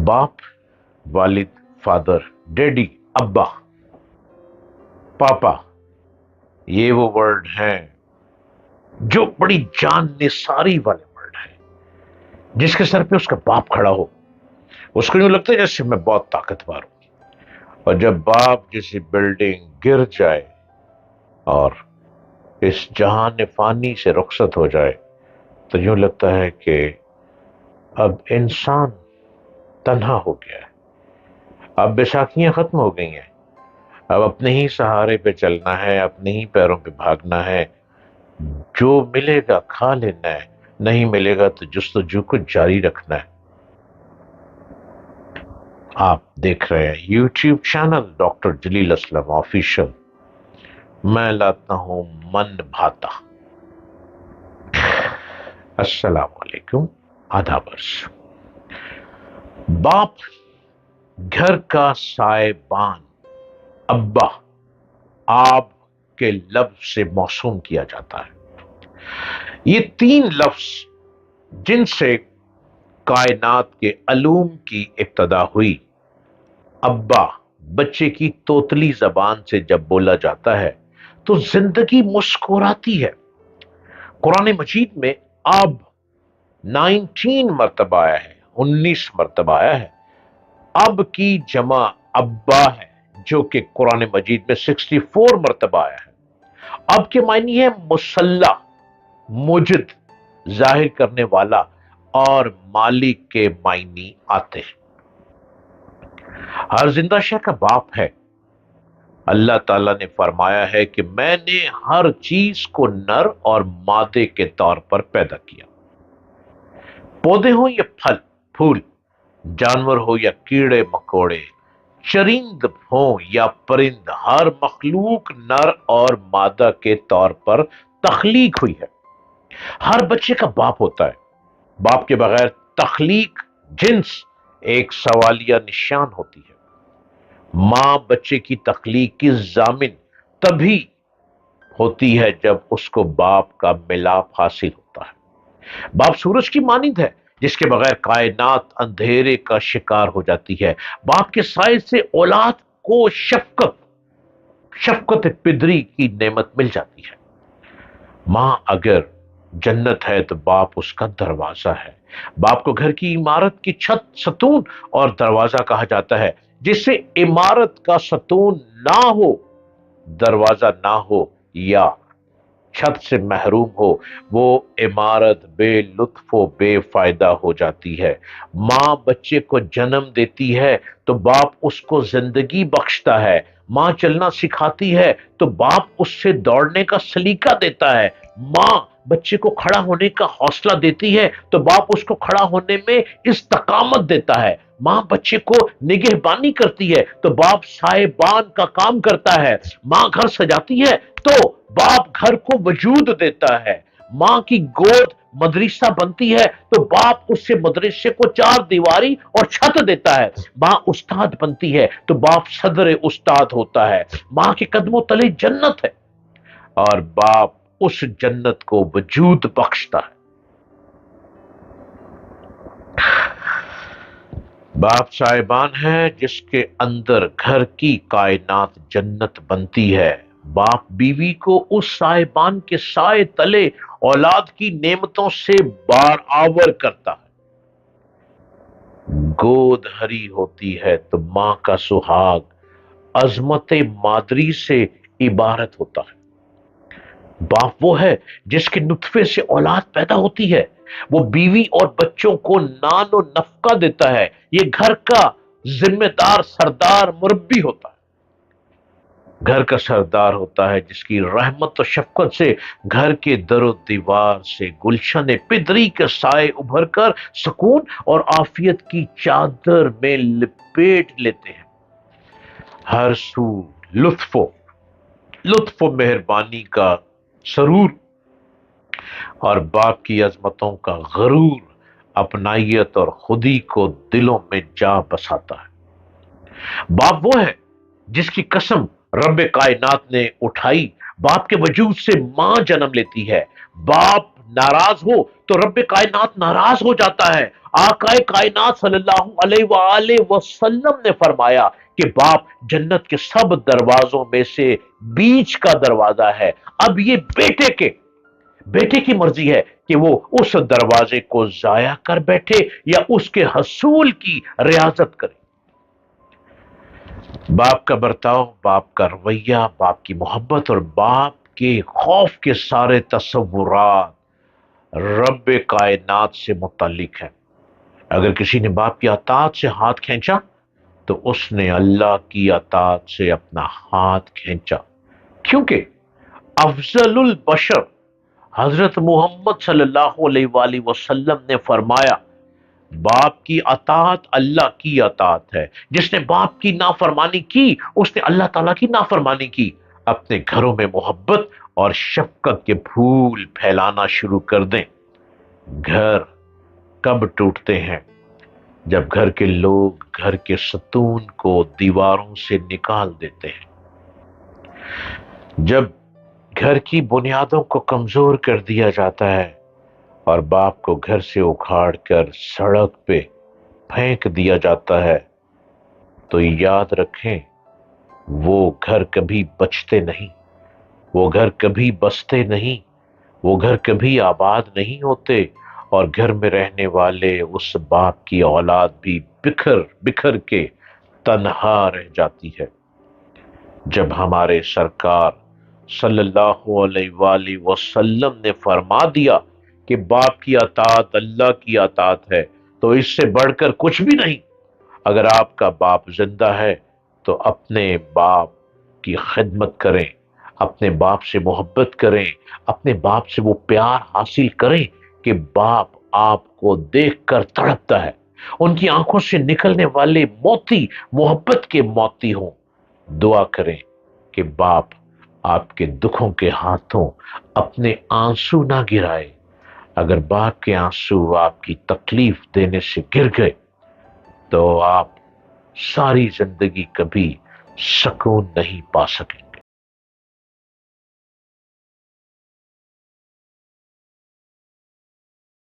باپ، والد، father, daddy, ابا، پاپا، یہ وہ ورڈ ہیں جو بڑی جان نثاری والے ورڈ ہیں. جس کے سر پہ اس کا باپ کھڑا ہو اس کو یوں لگتا ہے جیسے میں بہت طاقتور ہوں. اور جب باپ جیسی بلڈنگ گر جائے اور اس جہان فانی سے رخصت ہو جائے تو یوں لگتا ہے کہ اب انسان تنہا ہو گیا ہے. اب بیساکھیاں ختم ہو گئی ہیں. اب اپنے ہی سہارے پہ چلنا ہے، اپنے ہی پیروں پہ بھاگنا ہے. جو ملے گا کھا لینا ہے، نہیں ملے گا تو جستجو کو جاری رکھنا ہے. آپ دیکھ رہے ہیں یوٹیوب چینل ڈاکٹر جلیل اسلم آفیشل. میں لاتا ہوں من بھاتا. السلام علیکم. آدھا برس. باپ گھر کا سائبان، ابا آب کے لفظ سے موسوم کیا جاتا ہے. یہ تین لفظ جن سے کائنات کے علوم کی ابتدا ہوئی. ابا بچے کی توتلی زبان سے جب بولا جاتا ہے تو زندگی مسکراتی ہے. قرآن مجید میں اب 19 مرتبہ آیا ہے، 19 مرتبہ آیا ہے. اب کی جمع ابا ہے جو کہ قرآن مجید میں 64 مرتبہ آیا ہے. اب کے معنی ہے مسلح، مجد، ظاہر کرنے والا اور مالک کے معنی آتے ہیں. ہر زندہ شے کا باپ ہے. اللہ تعالیٰ نے فرمایا ہے کہ میں نے ہر چیز کو نر اور مادے کے طور پر پیدا کیا. پودے ہوں یا پھل پھول، جانور ہو یا کیڑے مکوڑے، چرند ہوں یا پرند، ہر مخلوق نر اور مادہ کے طور پر تخلیق ہوئی ہے. ہر بچے کا باپ ہوتا ہے. باپ کے بغیر تخلیق جنس ایک سوالیہ نشان ہوتی ہے. ماں بچے کی تخلیق کی ضامن تبھی ہوتی ہے جب اس کو باپ کا ملاپ حاصل ہوتا ہے. باپ سورج کی مانند ہے جس کے بغیر کائنات اندھیرے کا شکار ہو جاتی ہے. باپ کے سائے سے اولاد کو شفقت پدری کی نعمت مل جاتی ہے. ماں اگر جنت ہے تو باپ اس کا دروازہ ہے. باپ کو گھر کی عمارت کی چھت، ستون اور دروازہ کہا جاتا ہے. جس سے عمارت کا ستون نہ ہو، دروازہ نہ ہو یا چھت سے محروم ہو، وہ عمارت بے لطف و بے فائدہ ہو جاتی ہے. ماں بچے کو جنم دیتی ہے تو باپ اس کو زندگی بخشتا ہے. ماں چلنا سکھاتی ہے تو باپ اس سے دوڑنے کا سلیقہ دیتا ہے. ماں بچے کو کھڑا ہونے کا حوصلہ دیتی ہے تو باپ اس کو کھڑا ہونے میں استقامت دیتا ہے. ماں بچے کو نگہبانی کرتی ہے تو باپ سائبان کا کام کرتا ہے. ماں گھر سجاتی ہے تو باپ گھر کو وجود دیتا ہے. ماں کی گود مدرسہ بنتی ہے تو باپ اس سے مدرسے کو چار دیواری اور چھت دیتا ہے. ماں استاد بنتی ہے تو باپ صدر استاد ہوتا ہے. ماں کے قدموں تلے جنت ہے اور باپ اس جنت کو وجود بخشتا ہے. باپ سائبان ہے جس کے اندر گھر کی کائنات جنت بنتی ہے. باپ بیوی کو اس سائبان کے سائے تلے اولاد کی نعمتوں سے بار آور کرتا ہے. گود ہری ہوتی ہے تو ماں کا سہاگ عظمت مادری سے عبارت ہوتا ہے. باپ وہ ہے جس کے نطفے سے اولاد پیدا ہوتی ہے. وہ بیوی اور بچوں کو نان و نفقہ دیتا ہے. یہ گھر کا ذمہ دار سردار مربی ہوتا ہے. گھر کا سردار ہوتا ہے جس کی رحمت و شفقت سے گھر کے در و دیوار سے گلشن پدری کے سائے ابھر کر سکون اور عافیت کی چادر میں لپیٹ لیتے ہیں. ہر سو لطف و مہربانی کا سرور اور باپ کی عظمتوں کا غرور اپنائیت اور خودی کو دلوں میں جا بساتا ہے. باپ وہ ہے جس کی قسم رب کائنات نے اٹھائی. باپ کے وجود سے ماں جنم لیتی ہے. باپ ناراض ہو تو رب کائنات ناراض ہو جاتا ہے۔ آقا کائنات صلی اللہ علیہ وآلہ وسلم نے فرمایا کہ باپ جنت کے سب دروازوں میں سے بیچ کا دروازہ ہے۔ اب یہ بیٹے کی مرضی ہے کہ وہ اس دروازے کو ضائع کر بیٹھے یا اس کے حصول کی ریاضت کرے۔ باپ کا برتاؤ، باپ کا رویہ، باپ کی محبت اور باپ کے خوف کے سارے تصورات رب کائنات سے متعلق ہیں۔ اگر کسی نے باپ کی اطاعت سے ہاتھ کھینچا تو اس نے اللہ کی اطاعت سے اپنا ہاتھ کھینچا، کیونکہ افضل البشر حضرت محمد صلی اللہ علیہ وآلہ وسلم نے فرمایا باپ کی اطاعت اللہ کی اطاعت ہے۔ جس نے باپ کی نافرمانی کی اس نے اللہ تعالیٰ کی نافرمانی کی۔ اپنے گھروں میں محبت اور شفقت کے پھول پھیلانا شروع کر دیں۔ گھر کب ٹوٹتے ہیں؟ جب گھر کے لوگ گھر کے ستون کو دیواروں سے نکال دیتے ہیں، جب گھر کی بنیادوں کو کمزور کر دیا جاتا ہے اور باپ کو گھر سے اکھاڑ کر سڑک پہ پھینک دیا جاتا ہے، تو یاد رکھیں وہ گھر کبھی بچتے نہیں، وہ گھر کبھی بستے نہیں، وہ گھر کبھی آباد نہیں ہوتے، اور گھر میں رہنے والے اس باپ کی اولاد بھی بکھر بکھر کے تنہا رہ جاتی ہے۔ جب ہمارے سرکار صلی اللہ علیہ وآلہ وسلم نے فرما دیا کہ باپ کی اطاعت اللہ کی اطاعت ہے تو اس سے بڑھ کر کچھ بھی نہیں۔ اگر آپ کا باپ زندہ ہے تو اپنے باپ کی خدمت کریں، اپنے باپ سے محبت کریں، اپنے باپ سے وہ پیار حاصل کریں کہ باپ آپ کو دیکھ کر تڑپتا ہے، ان کی آنکھوں سے نکلنے والے موتی محبت کے موتی ہوں۔ دعا کریں کہ باپ آپ کے دکھوں کے ہاتھوں اپنے آنسو نہ گرائے۔ اگر باپ کے آنسو آپ کی تکلیف دینے سے گر گئے تو آپ ساری زندگی کبھی سکون نہیں پا سکیں۔